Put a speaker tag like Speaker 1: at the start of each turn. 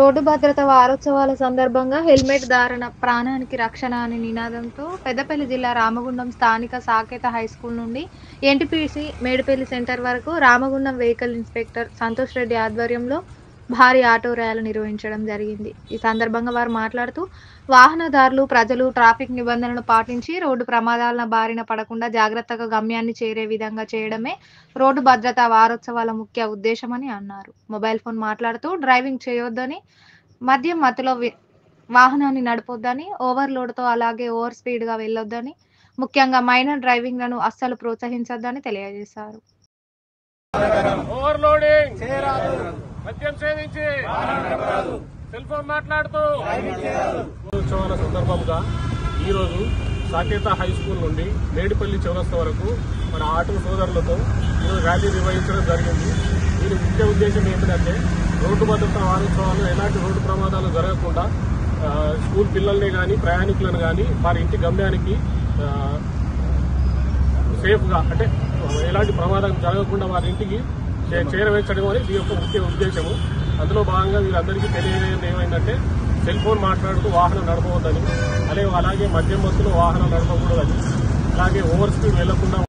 Speaker 1: Road భద్రత వారోత్సవాల సందర్భంగా హెల్మెట్ ధారణ ప్రాణానికి రక్షణ అనే నినాదంతో పెద్దపల్లి జిల్లా రామగుండం స్థానిక సాకేత హైస్కూల్ నుండి ఎన్టీపీసీ మేడిపల్లి సెంటర్ వరకు రామగుండం వెహికల్ ఇన్స్పెక్టర్ సంతోష్ రెడ్డి ఆధ్వర్యంలో భారీ ఆటో ర్యాలీ నిర్వహించడం జరిగింది. ఈ సందర్భంగా వారు మాట్లాడుతూ వాహనదారులు ప్రజలు ట్రాఫిక్ నిబంధనలను పాటించి రోడ్డు ప్రమాదాల బారిన పడకుండా జాగ్రత్తగా గమ్యాన్ని చేరే విధంగా చేయడమే రోడ్డు భద్రతా వారోత్సవాల ముఖ్య ఉద్దేశమని అన్నారు. మొబైల్ ఫోన్ మాట్లాడుతూ డ్రైవింగ్ చేయొద్దని, మద్యం మత్తులో వాహనాన్ని నడపొద్దని, ఓవర్లోడ్తో అలాగే ఓవర్ స్పీడ్గా వెళ్ళొద్దని, ముఖ్యంగా మైనర్ డ్రైవింగ్లను అస్సలు ప్రోత్సహించొద్దని తెలియజేశారు.
Speaker 2: ఓవర్లోడింగ్ మద్యం సేవించి సెల్ ఫోన్ మాట్లాడుతూ ఉత్సవాల సందర్భంగా ఈరోజు సాకేత హై స్కూల్ నుండి మేడిపల్లి చౌరస్తా వరకు మన ఆటో సోదరులతో ఈరోజు ర్యాలీ నిర్వహించడం జరిగింది. దీని ముఖ్య ఉద్దేశం ఏంటంటే రోడ్డు భద్రతా వారోత్సవాలు ఎలాంటి రోడ్డు ప్రమాదాలు జరగకుండా స్కూల్ పిల్లల్ని కానీ ప్రయాణికులను కానీ వారి ఇంటి గమ్యానికి సేఫ్గా అంటే ఎలాంటి ప్రమాదం జరగకుండా వారి ఇంటికి చేరవేర్చడం అనేది ఈ యొక్క ముఖ్య ఉద్దేశము. అందులో భాగంగా వీళ్ళందరికీ తెలియజేయడం ఏమైందంటే సెల్ ఫోన్ మాట్లాడుతూ వాహనం నడపవద్దని, అలాగే మద్యం మత్తులో వాహనం నడపకూడదని, అలాగే ఓవర్ స్పీడ్ వెళ్లకుండా